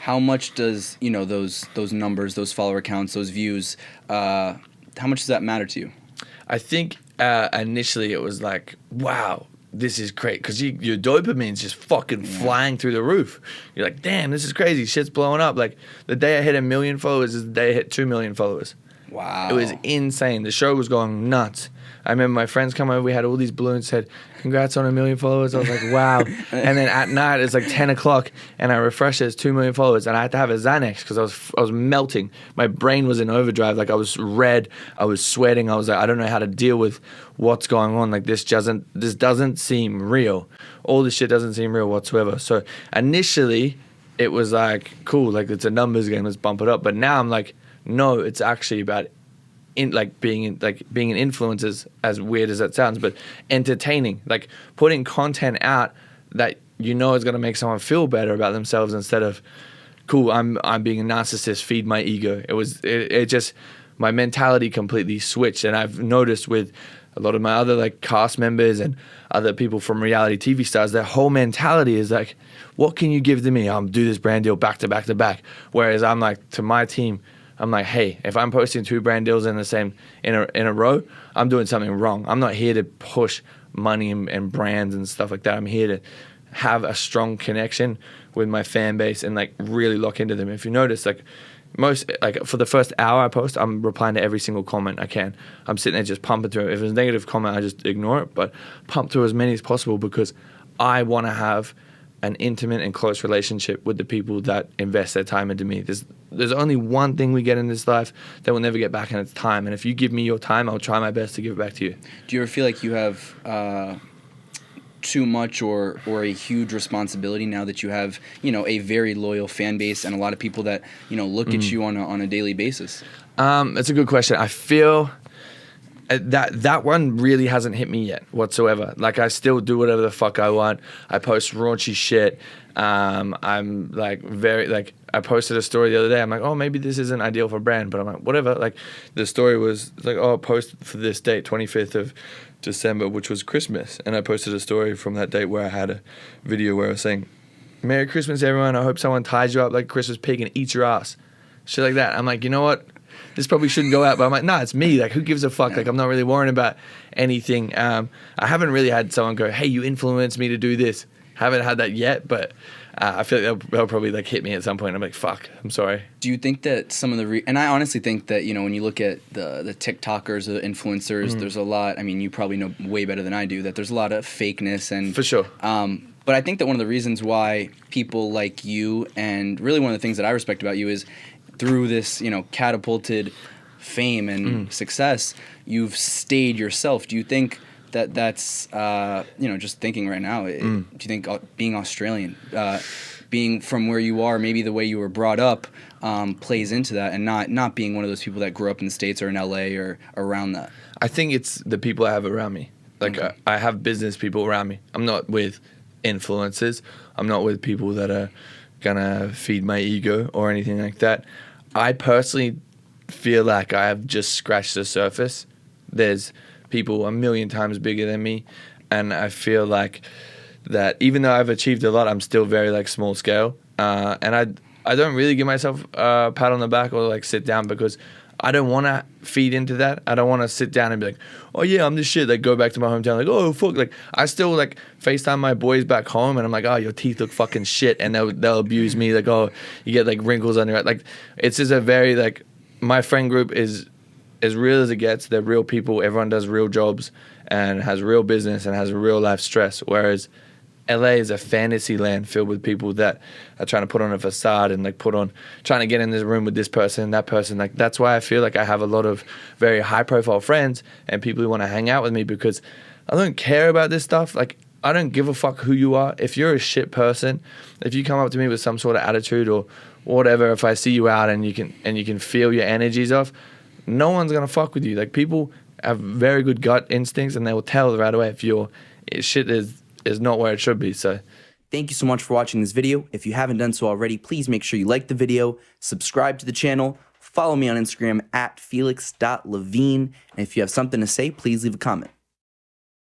How much does, those numbers, those follower counts, those views, how much does that matter to you? I think initially it was like, wow, this is great, because your dopamine's just fucking flying through the roof. You're like, damn, this is crazy. Shit's blowing up. Like, the day I hit 1 million followers is the day I hit 2 million followers. Wow. It was insane. The show was going nuts. I remember my friends come over. We had all these balloons, said, congrats on 1 million followers. I was like, wow. And then at night, it's like 10 o'clock, and I refreshed it, it's 2 million followers. And I had to have a Xanax because I was melting. My brain was in overdrive. Like, I was red. I was sweating. I was like, I don't know how to deal with what's going on. Like, this doesn't seem real. All this shit doesn't seem real whatsoever. So initially, it was like, cool. Like, it's a numbers game. Let's bump it up. But now I'm like, no, it's actually about being an influencer, as weird as that sounds, but entertaining, like putting content out that is going to make someone feel better about themselves, instead of, cool, I'm being a narcissist, feed my ego. It just, my mentality completely switched. And I've noticed with a lot of my other like cast members and other people from reality TV stars, their whole mentality is like, what can you give to me? I'll do this brand deal back to back to back. Whereas I'm like, to my team, I'm like, hey, if I'm posting 2 brand deals in a row, I'm doing something wrong. I'm not here to push money and brands and stuff like that. I'm here to have a strong connection with my fan base and like really lock into them. If you notice, like for the first hour I post, I'm replying to every single comment I can. I'm sitting there just pumping through it. If it's a negative comment, I just ignore it, but pump through as many as possible, because I want to have an intimate and close relationship with the people that invest their time into me. There's only one thing we get in this life that we'll never get back, and it's time. And if you give me your time, I'll try my best to give it back to you. Do you ever feel like you have too much or a huge responsibility now that you have, a very loyal fan base and a lot of people that, look at you on a daily basis? That's a good question. I feel that one really hasn't hit me yet whatsoever. Like, I still do whatever the fuck I want. I post raunchy shit. I'm like I posted a story the other day. I'm like, oh, maybe this isn't ideal for brand, but I'm like, whatever. Like, the story was like, oh, post for this date, 25th of December, which was Christmas. And I posted a story from that date where I had a video where I was saying, Merry Christmas, everyone. I hope someone ties you up like a Christmas pig and eats your ass. Shit like that. I'm like, you know what? This probably shouldn't go out, but I'm like, nah, it's me. Like, who gives a fuck? Like, I'm not really worrying about anything. I haven't really had someone go, hey, you influenced me to do this. Haven't had that yet, but I feel like they'll probably like hit me at some point. I'm like, fuck, I'm sorry. Do you think that some of the and I honestly think that, when you look at the TikTokers, the influencers, there's a lot, I mean, you probably know way better than I do, that there's a lot of fakeness. And for sure. But I think that one of the reasons why people like you, and really one of the things that I respect about you, is through this, catapulted fame and success, you've stayed yourself. Do you think that that's, just thinking right now, do you think being Australian, being from where you are, maybe the way you were brought up, plays into that, and not being one of those people that grew up in the States or in LA or around that? I think it's the people I have around me. Like, okay. I have business people around me. I'm not with influencers. I'm not with people that are gonna feed my ego or anything like that. I personally feel like I have just scratched the surface. There's people 1 million times bigger than me, and I feel like that even though I've achieved a lot, I'm still very like small scale. And I don't really give myself a pat on the back or like sit down, because I don't want to feed into that. I don't want to sit down and be like, oh yeah, I'm this shit. Like, go back to my hometown, like, oh fuck. Like, I still like FaceTime my boys back home, and I'm like, oh, your teeth look fucking shit, and they'll abuse me, like, oh, you get like wrinkles on your, like, it's just a very like, my friend group is as real as it gets. They're real people. Everyone does real jobs and has real business and has real life stress. Whereas LA is a fantasy land filled with people that are trying to put on a facade and like trying to get in this room with this person and that person. Like, that's why I feel like I have a lot of very high profile friends and people who want to hang out with me, because I don't care about this stuff. Like, I don't give a fuck who you are. If you're a shit person, if you come up to me with some sort of attitude or whatever, if I see you out and you can feel your energies off, no one's gonna fuck with you. Like, people have very good gut instincts, and they will tell right away if your shit is not where it should be. So thank you so much for watching this video. If you haven't done so already, please make sure you like the video, subscribe to the channel, follow me on Instagram at felix.levine, and if you have something to say, please leave a comment.